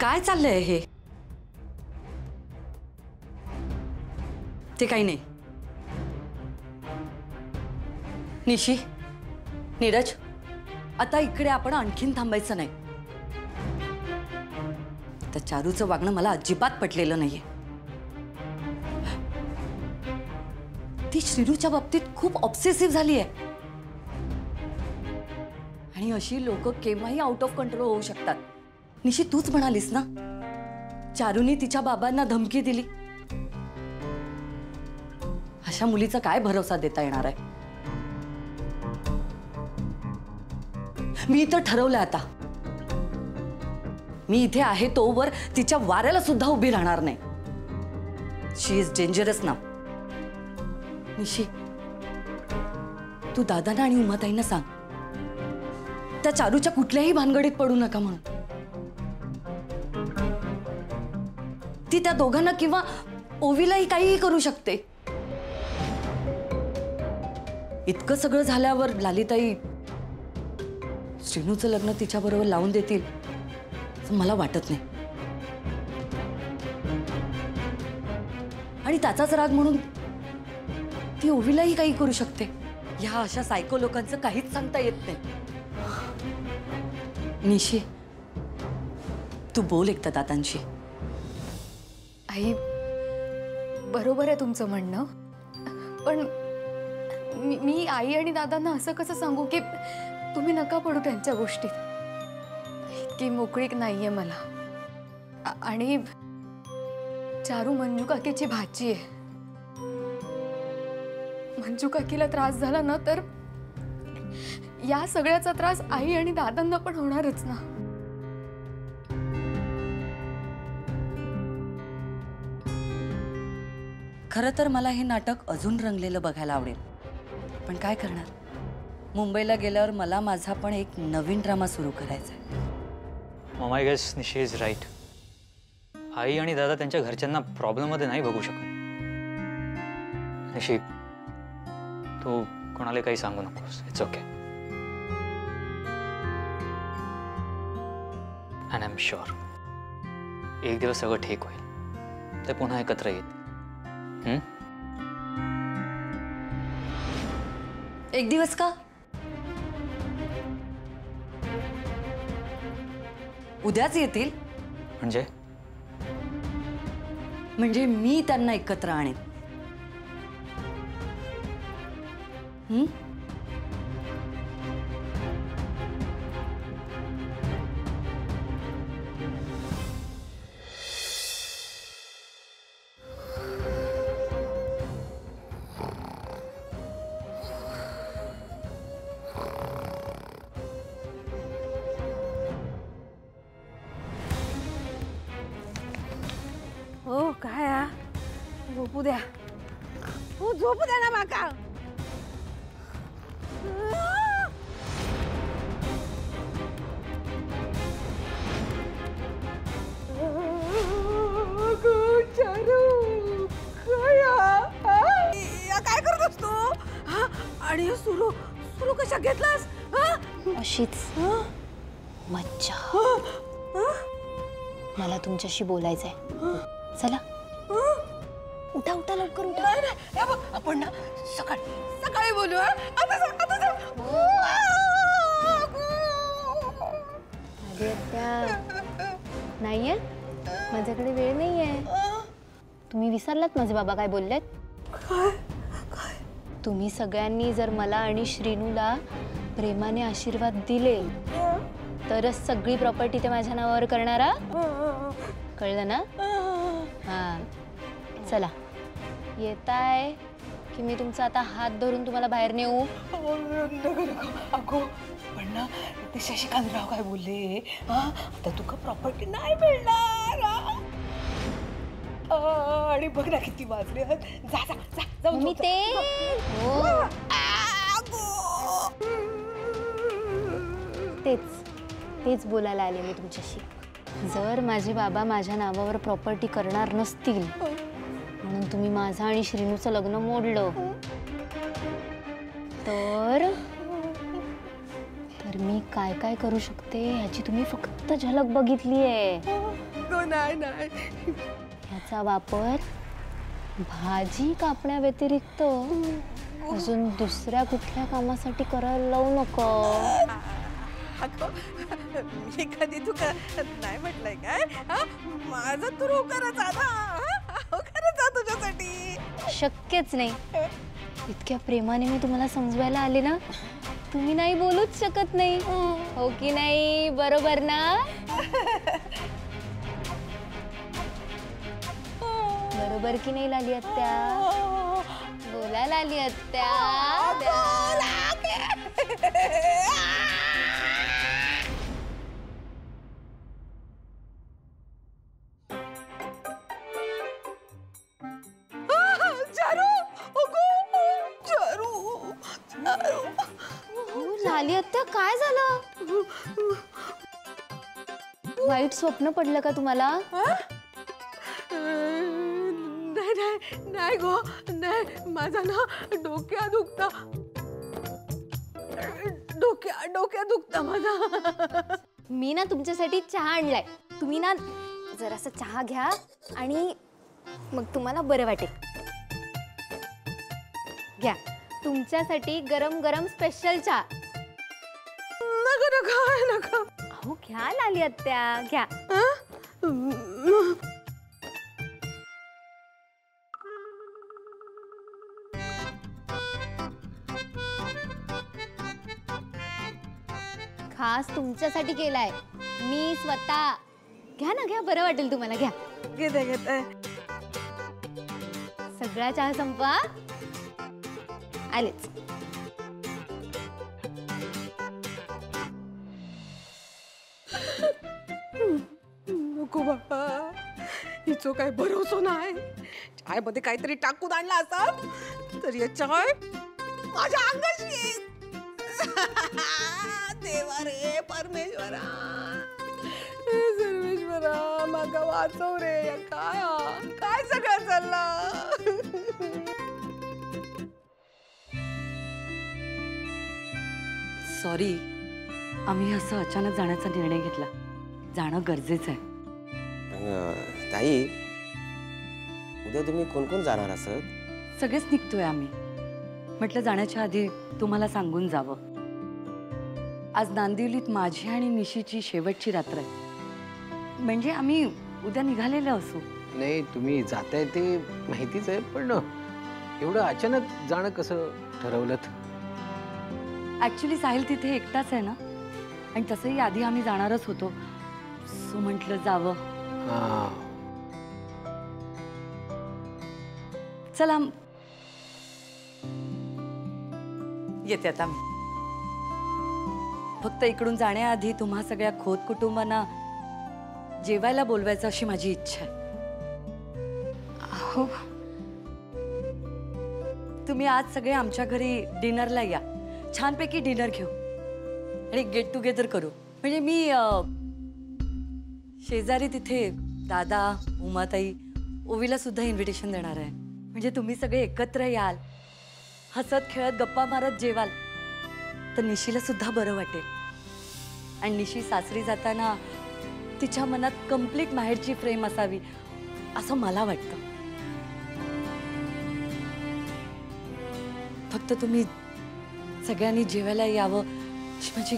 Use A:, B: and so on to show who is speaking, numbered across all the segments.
A: काय चाललंय हे? ते काही नाही. निशी, नीरज, आता इकडे आपण आणखीन थांबायचं नाही. त्या चारूचं वागणं मला अजिबात पटलेलं नाहीये. ती श्रीरूच्या बाबतीत खूप ऑब्सेसिव्ह झाली आहे. आणि अशी लोक केव्हाही आउट ऑफ कंट्रोल होऊ शकतात. निशी, तूच म्हणालीस ना चारूने तिच्या बाबांना धमकी दिली. अशा मुलीचा काय भरोसा देता येणार आहे? मी तर ठरवलं आता, मी इथे आहे तोवर तिच्या वाऱ्याला सुद्धा उभी राहणार नाही. शी इज डेंजरस नाव. निशी, तू दादांना आणि उमाताईंना सांग त्या चारूच्या कुठल्याही भानगडीत पडू नका म्हणून. ती त्या दोघांना किंवा ओवीलाही काहीही करू शकते. इतकं सगळं झाल्यावर लालिताई श्रीनूचं लग्न तिच्याबरोबर लावून देतील असं मला वाटत नाही. आणि त्याचाच राग म्हणून ती ओवीलाही काही करू शकते. ह्या अशा सायको लोकांचं काहीच सांगता येत नाही. निशी, तू बोल एकदा दादांशी.
B: आई, बरोबर आहे तुमचं म्हणणं, पण मी आई आणि दादांना असं कसं सांगू की तुम्ही नका पडू त्यांच्या गोष्टीत. इतकी मोकळीक नाहीये मला. आणि चारू मंजू काकीची भाची आहे. मंजू काकीला त्रास झाला ना तर या सगळ्याचा त्रास आई आणि दादांना पण होणारच ना.
A: खरं तर मला हे नाटक अजून रंगलेलं बघायला आवडेल, पण काय करणार, मुंबईला गेल्यावर मला माझा पण एक नवीन ड्रामा सुरू करायचा आहे.
C: मॉम, आय गेस निशी इज राईट. आई आणि दादा त्यांच्या घरच्यांना प्रॉब्लेममध्ये नाही बघू शकत. निशी, तू कोणाला काही सांगू नकोस. It's okay. And I am sure एक दिवस सगळं ठीक होईल. ते पुन्हा एकत्र येतील.
A: एक दिवस का? उद्याच येतील. म्हणजे मी त्यांना एकत्र आणेन.
D: हो काय झोपू द्या. हो झोपू द्या ना माका. काय करतोस तू? आणि सुरू सुरू कशा घेतलास?
E: अशीच मज्जा. मला तुमच्याशी बोलायचंय. चला उठा उठा लवकर उठा.
D: आपण ना सकाळी बोलू.
E: नाहीये, माझ्याकडे वेळ नाहीये. तुम्ही विसरलात माझे बाबा काय बोललेत? तुम्ही सगळ्यांनी जर मला आणि श्रीनूला प्रेमाने आशीर्वाद दिले तरच सगळी प्रॉपर्टी ते माझ्या नावावर करणारा. कळलं ना? हा, चला येताय की मी तुमचा आता हात धरून तुम्हाला बाहेर नेऊ?
D: अगो पण ना ते शशिकांतराव काय बोलले? आता तुका प्रॉपर्टी नाही मिळणार. आणि बघ ना किती वाजले. जा जा जा जाऊ.
E: मी ते तेच बोलायला आले मी तुमच्याशी. जर माझे बाबा माझ्या नावावर प्रॉपर्टी करणार नसतील म्हणून तुम्ही माझं आणि श्रीनूचं लग्न मोडलं तर तर मी काय काय करू शकते ह्याची तुम्ही फक्त झलक बघितली आहे.
D: नाही नाही.
E: ह्याचा वापर भाजी कापण्या व्यतिरिक्त अजून दुसऱ्या कुठल्या कामासाठी करायला लावू नको.
D: अगं, मी कधी तुका नाही म्हटलंय काय? हा? माझा तू रोकरच आला. खरंच आ तुझ्यासाठी.
E: शक्यच नाही. इतक्या प्रेमाने मी तुम्हाला समजवायला आले ना, तुम्ही नाही बोलूच शकत नाही. हो की नाही? बरोबर ना? बरोबर की नाही लाली आत्या? बोला लाली आत्या. हो, लाली आत्या काय झालं? वाईट स्वप्न पडलं का तुम्हाला?
D: नाही नाही नाही गो नाही. माझा ना डोक्या दुखता. डोक्या दुखता माझा.
E: मी ना तुमच्यासाठी चहा आणलाय. तुम्ही ना जरासा चहा घ्या आणि मग तुम्हाला बरं वाटेल. घ्या, तुमच्यासाठी गरम गरम स्पेशल चहा.
D: नका नका नका.
E: अहो घ्या लाली आत्या, घ्या. खास तुमच्यासाठी केलाय मी स्वतः. घ्या ना, घ्या, बरं वाटेल तुम्हाला. घ्या.
D: घेते.
E: सगळा चहा संपवा. आलेच.
D: नको बाबा, हिचो काय भरोसा नाही. चाय मध्ये काहीतरी टाकून आणला असत तर या चाय माझ्या अंगाशी येईल. देवा रे परमेश्वरा, हे सर्वेश्वरा मागा वाचव रे. या काय सगळं चाललं.
A: सॉरी, आम्ही असं अचानक जाण्याचा निर्णय घेतला. जाणं गरजेचं आहे.
F: ताई, उद्या तुम्ही कोण कोण जाणार असत?
A: सगळेच निघतोय आम्ही. म्हटलं जाण्याच्या आधी तुम्हाला सांगून जावं. आज नांदिवलीत माझी आणि निशीची शेवटची रात्र आहे. म्हणजे आम्ही उद्या निघालेलो असू.
G: नाही, तुम्ही जाताय ते माहितीच आहे, पण एवढं अचानक जाणं कसं ठरवलं?
A: ऍक्च्युली साहिल तिथे एकटाच आहे ना, आणि तसंही आधी आम्ही जाणारच होतो. सो म्हटलं जावं. चला येते आता मी. फक्त इकडून जाण्याआधी तुम्हा सगळ्या खोत कुटुंबांना जेवायला बोलवायचं अशी माझी इच्छा आहे.
E: अहो
A: तुम्ही आज सगळे आमच्या घरी डिनरला या. छानपैकी डिनर घेऊ आणि गेट टुगेदर करू. म्हणजे मी शेजारी तिथे दादा, उमाताई, ओवीला सुद्धा इन्व्हिटेशन देणार आहे. म्हणजे तुम्ही सगळे एकत्र याल, हसत खेळत गप्पा मारत जेवाल तर निशीला सुद्धा बरं वाटेल. आणि निशी सासरी जाताना तिच्या मनात कंप्लीट माहेरची प्रेम असावी असं मला वाटतं. फक्त तुम्ही सगळ्यांनी जेवायला यावं अशी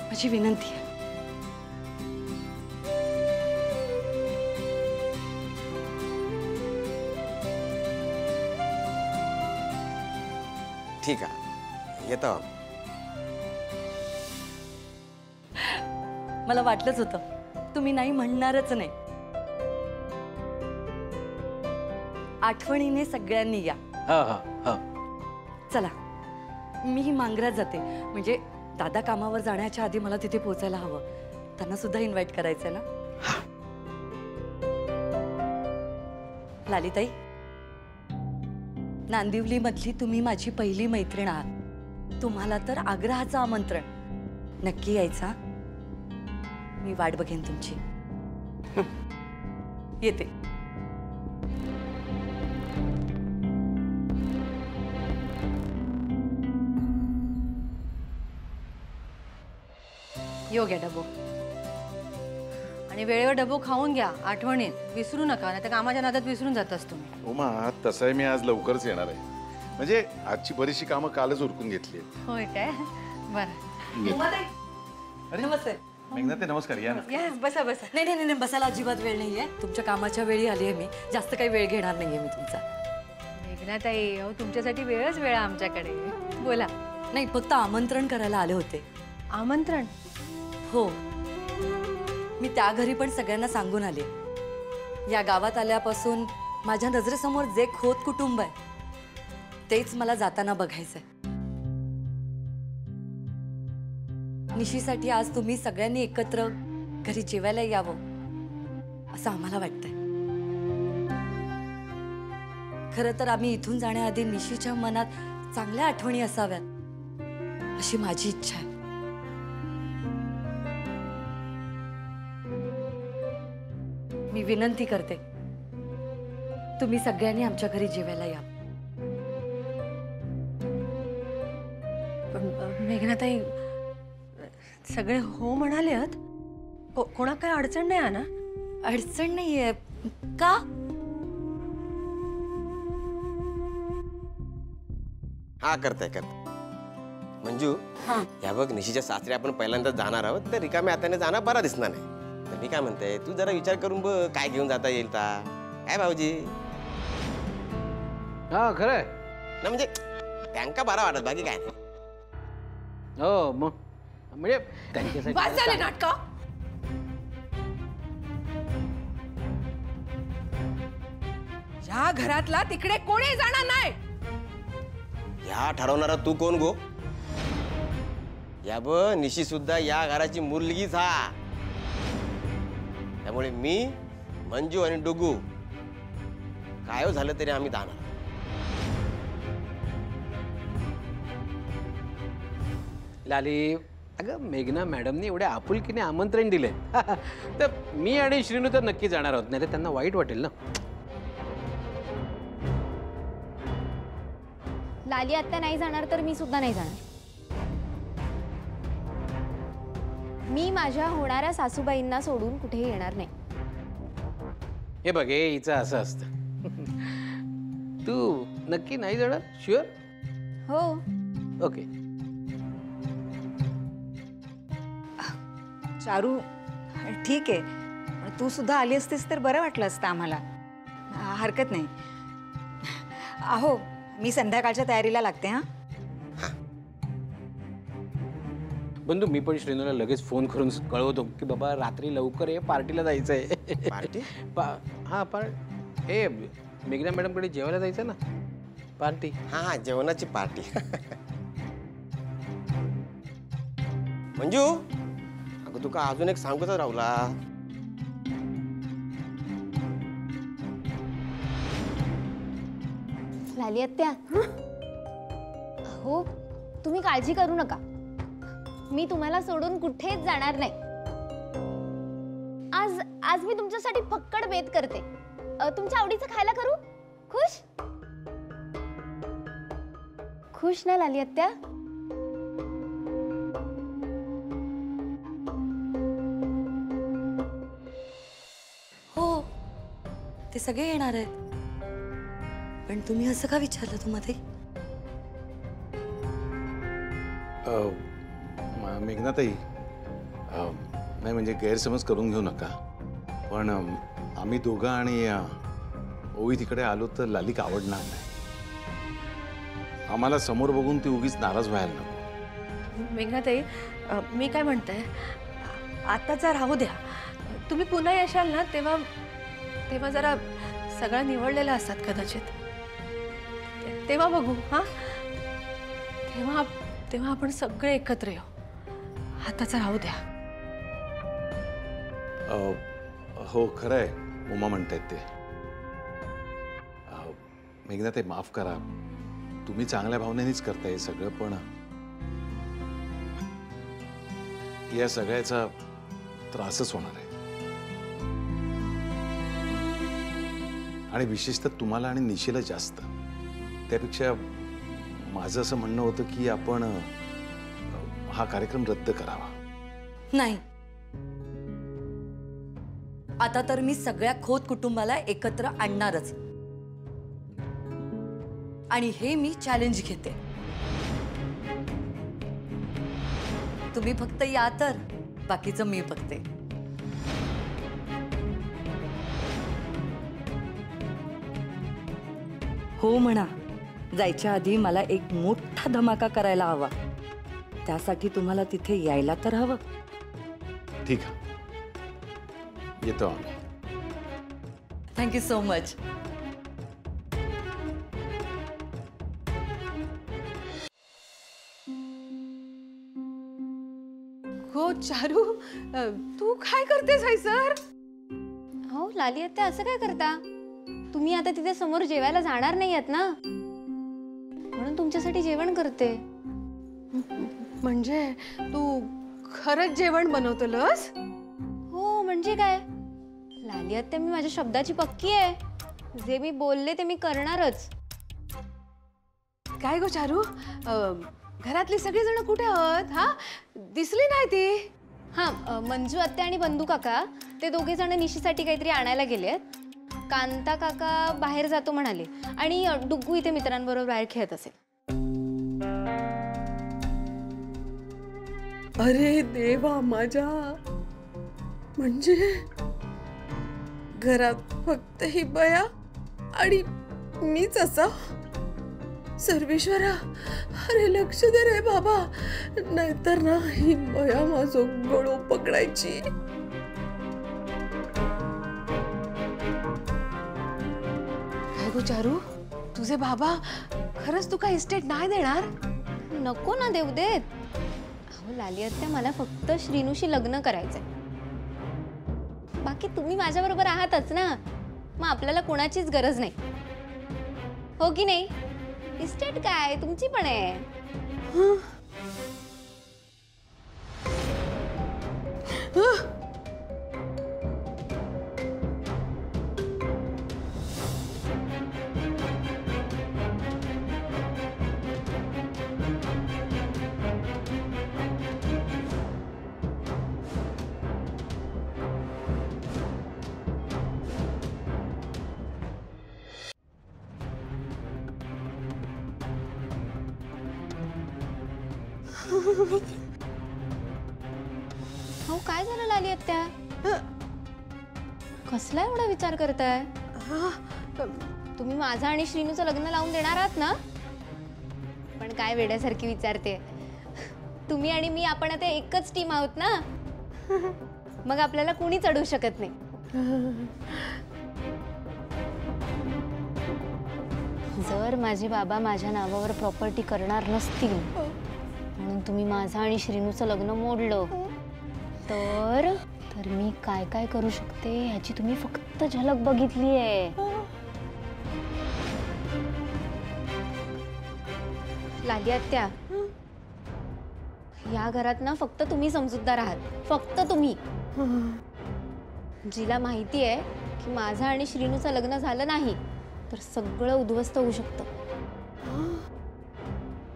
A: माझी विनंती आहे.
F: ठीक आहे, येतो.
A: मला वाटलंच होतं तुम्ही नाही म्हणणारच नाही. आठवणीने सगळ्यांनी या. चला, मी मांगरात जाते. म्हणजे दादा कामावर जाण्याच्या आधी मला तिथे पोहोचायला हवं. त्यांना सुद्धा इन्व्हाइट करायचंय ना. लालिताई, नांदिवली मधली तुम्ही माझी पहिली मैत्रीण आहात. तुम्हाला तर आग्रहाचं आमंत्रण. नक्की यायचा. मी वाट बघेन तुमची. येते.
H: यो घ्या डबो. आणि वेळेवर डबो खाऊन घ्या, आठवणीत विसरू नका, नाही तर कामाच्या नादात विसरून जातास तुम्ही.
I: उमा तसंही मी आज लवकरच येणार आहे. म्हणजे आजची बरीचशी कामं कालच उरकून घेतली आहेत.
H: होय काय? बरं.
A: नमस्ते.
I: मेघनाते नमस्कार, या ना.
H: Yes, बसा बसा.
A: नाही नाही नाही, बसायला अजिबात वेळ नाहीये. तुमच्या कामाच्या वेळी आली आहे मी. जास्त काही वेळ घेणार नाहीये मी तुमचा.
H: मेघनाताई, अहो तुमच्यासाठी वेळच वेळ आहे आमच्याकडे. बोला.
A: नाही, फक्त आमंत्रण करायला आले होते.
H: आमंत्रण?
A: हो, मी त्या घरी पण सगळ्यांना सांगून आले. या गावात आल्यापासून माझ्या नजरेसमोर जे खोत कुटुंब आहे तेच मला जाताना बघायचंय. निशीसाठी आज तुम्ही सगळ्यांनी एकत्र घरी जेवायला यावं असं आम्हाला वाटतंय. खरं तर आम्ही इथून जाण्याआधी निशीच्या मनात चांगल्या आठवणी असाव्यात अशी माझी इच्छा आहे. मी विनंती करते, तुम्ही सगळ्यांनी आमच्या घरी जेवायला या.
H: पण मेघनाताई, सगळे हो म्हणाले आहेत. कोणा काय अडचण नाही ना?
A: अडचण नाहीये. का?
F: हा करताय. मंजू, या बघ निशीच्या सासरी आपण पहिल्यांदा जाणार आहोत, तर रिकाम्या हाताने जाणं बरा दिसणार नाही. तर मी काय म्हणते, तू जरा विचार करून बघ काय घेऊन जाता येईल ता. काय भाऊजी?
G: हा खरंय
F: ना, म्हणजे त्यांका बरा वाटत, बाकी काय नाही.
G: हो मग म्हणजे
D: बस झाले नाटक. या घरातला तिकडे कोणी जाणार नाही.
F: या ठरवणारा तू कोण गो? या ब निशी सुद्धा या घराची मुलगीच हा. त्यामुळे मी, मंजू आणि डुगू काय झालं तरी आम्ही जाणार.
G: लाली, अगं मेघना मॅडमनी एवढ्या आपुलकीने आमंत्रण दिले तर मी आणि श्रीनू तर नक्की जाणार आहोत, नाही तर त्यांना वाईट वाटेल ना.
E: लाली आत्या नाही जाणार तर मी सुद्धा नाही जाणार. मी माझ्या होणाऱ्या सासूबाईंना सोडून कुठेही येणार नाही.
G: हे बघ, हे हिचं असं असतं. तू नक्की नाही जाणार? शुअर?
E: हो.
G: ओके.
J: चारू, ठीक आहे, तू सुद्धा आली असतीस तर बरं वाटलं असतं आम्हाला. हरकत नाही. अहो, मी संध्याकाळच्या तयारीला लागते. हा
G: बंधू, मी पण श्रीनूला लगेच फोन करून कळवतो की बाबा रात्री लवकर ये, पार्टीला जायचंय.
F: पार्टी?
G: हा हे मेघना मॅडमकडे जेवायला जायचं ना, पार्टी.
F: हा, जेवणाची पार्टी. मंजू, अगं तुका अजून एक सांगूच राहुला.
E: लाली आत्या, हो तुम्ही काळजी करू नका. मी तुम्हाला सोडून कुठेच जाणार नाही. आज मी तुमच्यासाठी फक्कड बेत करते. तुमच्या आवडीचं खायला करू? खुश? खुश ना लाली आत्या?
A: हो, ते सगळे येणार आहेत. पण तुम्ही असं का विचारलं तू मध्ये?
I: मेघनाताई, नाही म्हणजे गैरसमज करून घेऊ नका, पण आम्ही दोघं आणि ओवी तिकडे आलो तर लालिक आवडणार नाही. आम्हाला समोर बघून ती उगीच नाराज व्हायला नको.
H: मेघनाताई, मी काय म्हणते, आताचा राहू द्या. तुम्ही पुन्हा येशाल ना, तेव्हा जरा सगळं निवडलेलं असतात कदाचित. तेव्हा बघू. हा, तेव्हा आपण सगळे एकत्र येऊ. आताचा राहू द्या.
I: हो, खरं आहे, उमा म्हणतायत ते. मेघनाताई, माफ करा, तुम्ही चांगल्या भावनेनेच करताय सगळं, पण या सगळ्याचा त्रासच होणार आहे. आणि विशेषतः तुम्हाला आणि निशीला जास्त. त्यापेक्षा माझं असं म्हणणं होतं की आपण हा कार्यक्रम रद्द करावा.
A: नाही, आता तर मी सगळ्या खोत कुटुंबाला एकत्र आणणारच, आणि हे मी चॅलेंज घेते. तुम्ही फक्त या तर बाकीचं मी बघते. हो म्हणा, जायच्या आधी मला एक मोठा धमाका करायला हवा. त्यासाठी तुम्हाला तिथे यायला तर हवं.
I: ठीक आहे, येतो आम्ही.
A: Thank you so much.
D: हो चारू, तू काय करतेस हाय सर?
E: हो लाली आत्या, असं काय करता? तुम्ही आता तिथे समोर जेवायला जाणार नाही आहेत ना, म्हणून तुमच्यासाठी जेवण करते.
D: म्हणजे तू खरंच जेवण बनवतलस?
E: हो म्हणजे काय, लाली आत्या मी माझ्या शब्दाची पक्की आहे. जे मी बोलले ते मी करणारच.
D: काय गो चारू, घरातली सगळी जण कुठे आहोत? हा, दिसली नाही ती.
E: हा, मंजू आत्या आणि बंधू काका ते दोघे जण निशीसाठी काहीतरी आणायला गेलेत. कांता काका बाहेर जातो म्हणाले, आणि डुग्गू इथे मित्रांबरोबर बाहेर खेळत असेल.
D: अरे देवा माझ्या, म्हणजे घरात फक्त ही बया आणि मीच असा? सर्वेश्वरा, अरे लक्ष दे रे बाबा, नाहीतर ना ही बया माझं गळो पकडायची. काय गो चारू, तुझे बाबा खरंच तू काय इस्टेट नाही देणार?
E: नको ना देऊ देत. अहो लाली आत्या, मला फक्त श्रीनूशी लग्न करायचंय. बाकी तुम्ही माझ्या बरोबर आहातच ना, मग आपल्याला कोणाचीच गरज नाही. हो की नाही? इस्टेट काय तुमची पण आहे. हो काय झालं लाली आत्या? कसला एवढा विचार करताय? तुम्ही माझा आणि श्रीनूचं लग्न लावून देणार आहात ना? पण काय वेड्यासारखी विचारते. तुम्ही आणि मी आपण आता एकच टीम आहोत ना, मग आपल्याला कोणीच अडवू शकत नाही. जर माझे बाबा माझ्या नावावर प्रॉपर्टी करणार नसतील म्हणून तुम्ही माझा आणि श्रीनूचं लग्न मोडलं तर मी काय काय करू शकते ह्याची तुम्ही फक्त झलक बघितली आहे. लाली आत्या, या घरात ना फक्त तुम्ही समजूतदार आहात, फक्त तुम्ही. जिला माहिती आहे की माझा आणि श्रीनूचं लग्न झालं नाही तर सगळं उद्ध्वस्त होऊ शकतं.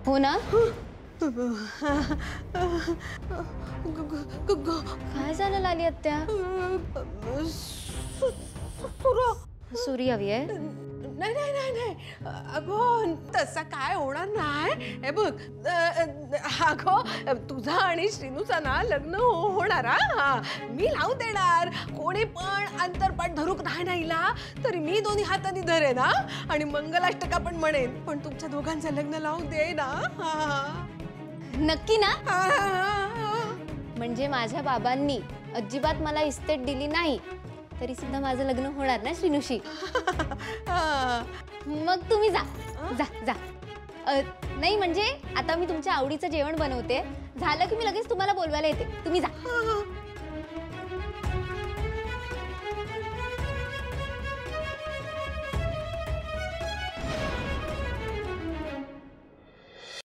E: हो ना? काय झालं लाली आत्या? सुरी हवी आहे?
D: नाही नाही नाही नाही, अगो तसा काय होणार नाही. हे बघ, अगो तुझा आणि श्रीनूचा ना लग्न होणार. हा, मी लावू देणार. कोणी पण अंतरपाठ धरूक नाही नाहीला तरी मी दोन्ही हाताने धरे ना, आणि मंगलाष्टका पण म्हणेन, पण तुमच्या दोघांचं लग्न लावून दे ना.
E: नक्की ना? म्हणजे माझ्या बाबांनी अजिबात मला इस्टेट दिली नाही तरी सुद्धा माझं लग्न होणार ना श्रीनूशी? मग तुम्ही जा जा जा. नाही म्हणजे आता मी तुमच्या आवडीचं जेवण बनवते, झालं की मी लगेच तुम्हाला बोलवायला येते. तुम्ही जा.